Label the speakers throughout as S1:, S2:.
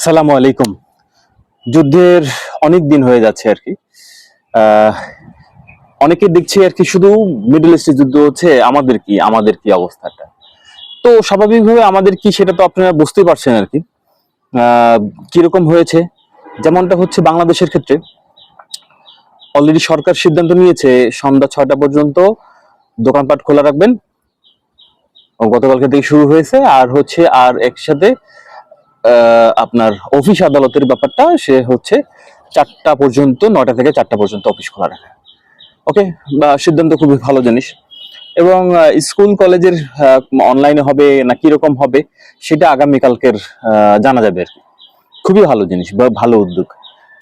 S1: সালামু আলাইকুম। যুদ্ধের অনেক দিন হয়ে যাচ্ছে আর কি। আহ, অনেকে দেখছি আর কি শুধু মিডল ইস্টে যুদ্ধ হচ্ছে, আমাদের কি অবস্থাটা। তো স্বাভাবিকভাবে আমাদের কি সেটা তো আপনারা বুঝতেই পারছেন আর কি। আহ, কিরকম হয়েছে, যেমনটা হচ্ছে বাংলাদেশের ক্ষেত্রে অলরেডি সরকার সিদ্ধান্ত নিয়েছে সন্ধ্যা 6টা পর্যন্ত দোকানপাট খোলা রাখবেন। ও গতকালকে থেকে শুরু হয়েছে, আর হচ্ছে আর একসাথে আপনার অফিস আদালতের ব্যাপারটা সে হচ্ছে 4টা পর্যন্ত, 9টা থেকে 4টা পর্যন্ত অফিস খোলা রাখা। ওকে, বা সিদ্ধান্ত খুবই ভালো জিনিস। এবং স্কুল কলেজের অনলাইনে হবে না কিরকম হবে সেটা আগামীকালকের জানা যাবে আর কি। খুবই ভালো জিনিস বা ভালো উদ্যোগ।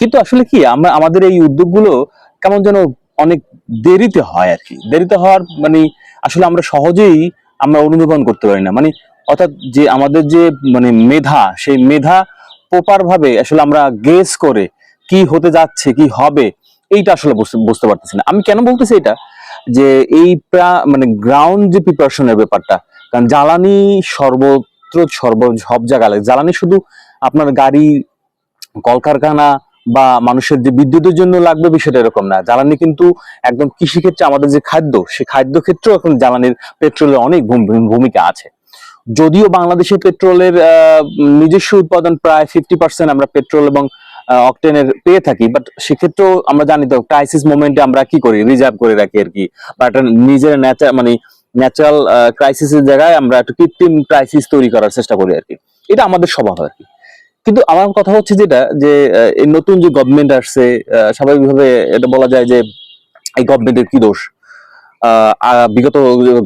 S1: কিন্তু আসলে কি আমরা আমাদের এই উদ্যোগগুলো কেমন যেন অনেক দেরিতে হয় আর কি। দেরিতে হওয়ার মানে আসলে আমরা সহজেই আমরা অনুধাবন করতে পারি না, মানে অর্থাৎ যে আমাদের যে মানে মেধা, সেই মেধা প্রপার ভাবে আসলে আমরা গেস করে কি হতে যাচ্ছে কি হবে এইটা আসলে বুঝতে পারতেছি না। আমি কেন বলতেছি এটা, যে এই মানে গ্রাউন্ড যে প্রিপারেশনের ব্যাপারটা, কারণ জ্বালানি সর্বত্র সব জায়গায় জ্বালানি শুধু আপনার গাড়ি, কলকারখানা বা মানুষের যে বিদ্যুতের জন্য লাগবে বিষয়টা এরকম না। জ্বালানি কিন্তু একদম কৃষিক্ষেত্রে আমাদের যে খাদ্য, সেই খাদ্য ক্ষেত্রেও এখন জ্বালানির পেট্রোলের অনেক ভূমিকা আছে। যদিও বাংলাদেশের পেট্রোলের নিজস্ব উৎপাদন প্রায় 50% আমরা পেট্রোল এবং অকটেনের পেয়ে থাকি, বাট সেক্ষেত্রেও আমরা জানি তো ক্রাইসিস মোমেন্টে আমরা কি করি, রিজার্ভ করে রাখি আর কি। বা একটা নিজের মানে ন্যাচারাল ক্রাইসিসের জায়গায় আমরা একটু কৃত্রিম ক্রাইসিস তৈরি করার চেষ্টা করি আর কি। এটা আমাদের স্বভাব আর কি। কিন্তু আমার কথা হচ্ছে যেটা, যে এই নতুন যে গভর্নমেন্ট আসছে, স্বাভাবিকভাবে এটা বলা যায় যে এই গভর্নমেন্টের কি দোষ। বিগত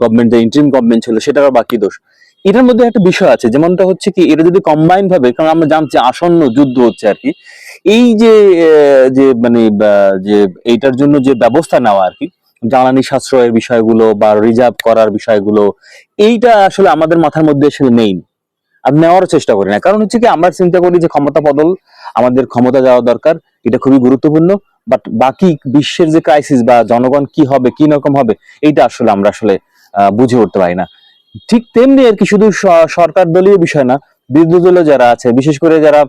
S1: গভর্নমেন্ট যে ইন্টারিম গভর্নমেন্ট ছিল সেটারও বা কি দোষ। এটার মধ্যে একটা বিষয় আছে, যেমনটা হচ্ছে কি এটা যদি কম্বাইন ভাবে, কারণ আমরা জানছি আসন্ন যুদ্ধ হচ্ছে আর কি। এই যে যে মানে যে এইটার জন্য যে ব্যবস্থা নেওয়া আর কি, জ্বালানি সাশ্রয়ের বিষয়গুলো বা রিজার্ভ করার বিষয়গুলো, এইটা আসলে আমাদের মাথার মধ্যে আসলে নেই। আর নেওয়ার চেষ্টা করি না, কারণ হচ্ছে কি আমরা চিন্তা করি যে ক্ষমতা বদল, আমাদের ক্ষমতা যাওয়া দরকার, এটা খুবই গুরুত্বপূর্ণ। বাট বাকি বিশ্বের যে ক্রাইসিস বা জনগণ কি হবে কি রকম হবে, এইটা আসলে আমরা আসলে বুঝে উঠতে পারি না। ঠিক তেমনি আর কি, শুধু সরকার দলীয় বিষয় না, বিরোধী দলে যারা আছে, বিশেষ করে যারা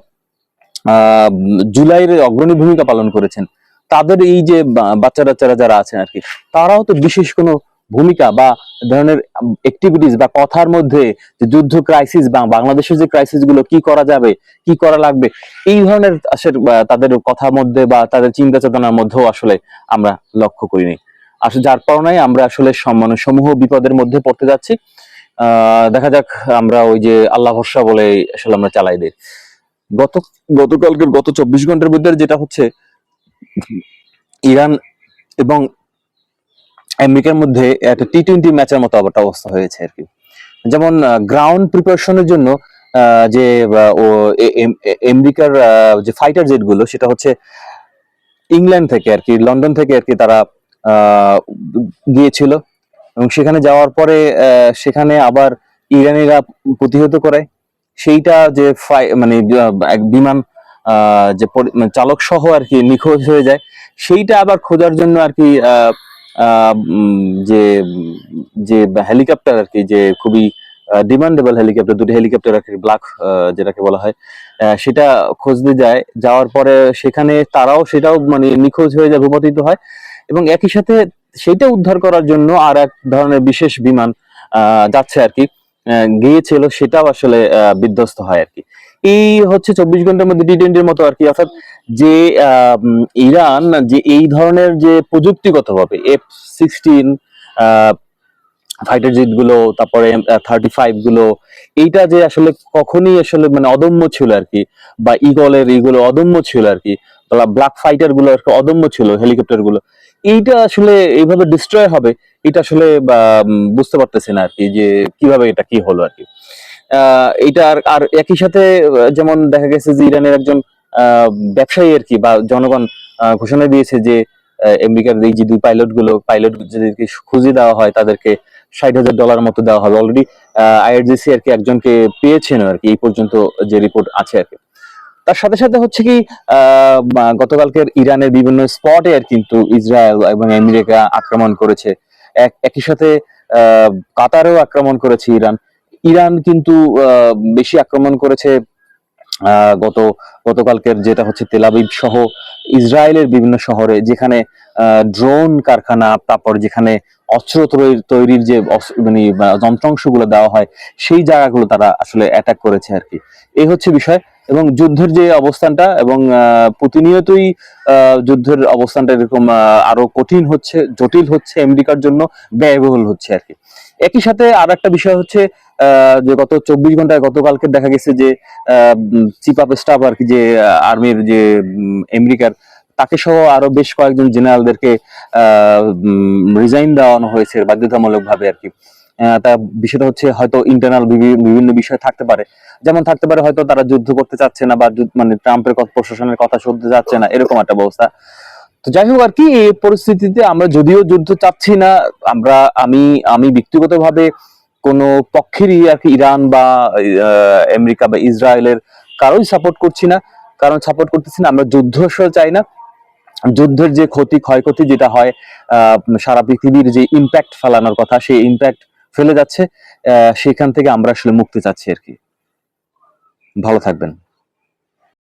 S1: জুলাইয়ের অগ্রণী ভূমিকা পালন করেছেন, তাদের এই যে বাচ্চা বাচ্চারা যারা আছেন আর কি, তারাও তো বিশেষ কোনো ভূমিকা বা ধরনের অ্যাক্টিভিটিস বা কথার মধ্যে যে যুদ্ধ ক্রাইসিস বা বাংলাদেশের যে ক্রাইসিস গুলো কি করা যাবে, কি করা লাগবে, এই ধরনের আসলে তাদের কথার মধ্যে বা তাদের চিন্তা চেতনার মধ্যেও আসলে আমরা লক্ষ্য করিনি। আসলে যার কারণে আমরা আসলে মানে সমূহ বিপদের মধ্যে পড়তে যাচ্ছি। দেখা যাক, আমরা ওই যে আল্লাহ ভরসা বলে আসলে আমরা চালাই দিই। গত গত 24 ঘন্টার মধ্যে যেটা হচ্ছে, ইরান এবং আমেরিকার মধ্যে একটা টি-20 ম্যাচের মতো আবার অবস্থা হয়েছে আর কি। যেমন গ্রাউন্ড প্রিপারেশনের জন্য যে আমেরিকার যে ফাইটার জেট গুলো, সেটা হচ্ছে ইংল্যান্ড থেকে আর কি, লন্ডন থেকে আর কি তারা আহ, গিয়েছিল। এবং সেখানে যাওয়ার পরে সেখানে আবার ইরানিরা প্রতিহত করে। সেইটা যে মানে এক বিমান যে মানে চালক সহ আর কি নিখোঁজ হয়ে যায়, সেইটা আবার খোঁজার জন্য আর কি যে যে হেলিকপ্টার আর কি, যে খুবই ডিমান্ডেবল হেলিকপ্টার, দুটি হেলিকপ্টার আর কি, ব্ল্যাক যেটাকে বলা হয়, সেটা খুঁজতে যায়। যাওয়ার পরে সেখানে তারাও সেটাও মানে নিখোঁজ হয়ে যায়, ভূপাতিত হয়। এবং একই সাথে সেটা উদ্ধার করার জন্য আর এক ধরনের বিশেষ বিমান যাচ্ছে আর কি, গিয়েছিল, সেটাও আসলে বিধ্বস্ত হয় আর কি। এই হচ্ছে 24 ঘন্টার মধ্যে টি-20-র মতো আর কি। অর্থাৎ যে ইরান যে এই ধরনের যে প্রযুক্তিগত ভাবে F-16 ফাইটার জেট গুলো, তারপরে 35 গুলো, এইটা যে আসলে কখনই আসলে মানে অদম্য ছিল আর কি, বা ইগুলো অদম্য ছিল আর কি, ব্ল্যাক ফাইটার গুলো অদম্য ছিল, হেলিকপ্টার গুলো, এইটা আসলে এইভাবে ডিস্ট্রয় হবে, এটা আসলে বুঝতে পারতেছি না আর কি, যে কিভাবে এটা কি হলো আর কি। এটা আর একই সাথে যেমন দেখা গেছে যে ইরানের একজন ব্যবসায়ী আর কি বা জনগণ ঘোষণা দিয়েছে যে আমেরিকার এই যে দুই পাইলট যাদেরকে খুঁজে দেওয়া হয়, তাদেরকে $60,000 মতো দেওয়া হবে। অলরেডি আইআরজিসি আর কি একজনকে পেয়েছেন আর কি, এই পর্যন্ত যে রিপোর্ট আছে আর কি। তার সাথে সাথে হচ্ছে কি গতকালকের ইরানের বিভিন্ন স্পটে আর কিন্তু ইসরায়েল এবং আমেরিকা আক্রমণ করেছে। একই সাথে কাতারেও আক্রমণ করেছে ইরান। ইরান কিন্তু বেশি আক্রমণ করেছে গতকালকের যেটা হচ্ছে তেল আবিব সহ ইসরায়েলের বিভিন্ন শহরে যেখানে ড্রোন কারখানা, তারপর যেখানে অস্ত্র তৈরির যে মানে যন্ত্রাংশগুলো দেওয়া হয় সেই জায়গাগুলো তারা আসলে অ্যাটাক করেছে আর কি। এই হচ্ছে বিষয়। এবং যুদ্ধের যে অবস্থানটা, এবং প্রতিনিয়তই যুদ্ধের অবস্থানটা এরকম আরো কঠিন হচ্ছে, জটিল হচ্ছে, আমেরিকার জন্য ব্যয়বহুল হচ্ছে আর কি। একই সাথে আর একটা বিষয় হচ্ছে যে গত 24 ঘন্টায় গতকালকে দেখা গেছে যে চিফ অফ স্টাফ আর কি, যে আর্মির যে আমেরিকার, তাকে সহ আরো বেশ কয়েকজন জেনারেলদেরকে রিজাইন দেওয়ানো হয়েছে বাধ্যতামূলক ভাবে আর কি। তা বিষয়টা হচ্ছে হয়তো ইন্টারনাল বিভিন্ন বিষয় থাকতে পারে, যেমন থাকতে পারে হয়তো তারা যুদ্ধ করতে চাচ্ছে না, বা মানে ট্রাম্পের প্রশাসনের কথা শুনতে চাচ্ছে না, এরকম একটা অবস্থা। তো যাই হোক আর কি, এই পরিস্থিতিতে আমরা যদিও যুদ্ধ চাচ্ছি না, আমরা আমি আমি ব্যক্তিগতভাবে কোনো পক্ষেরই আর কি, ইরান বা আমেরিকা বা ইসরায়েলের কারোই সাপোর্ট করছি না। কারণ সাপোর্ট করতেছি না, আমরা যুদ্ধ আসলে চাই না। যুদ্ধের যে ক্ষয়ক্ষতি যেটা হয়, সারা পৃথিবীর যে ইম্প্যাক্ট ফেলানোর কথা, সেই ইম্প্যাক্ট ফেলে যাচ্ছে। সেখান থেকে আমরা আসলে মুক্তি চাচ্ছি আর কি। ভালো থাকবেন।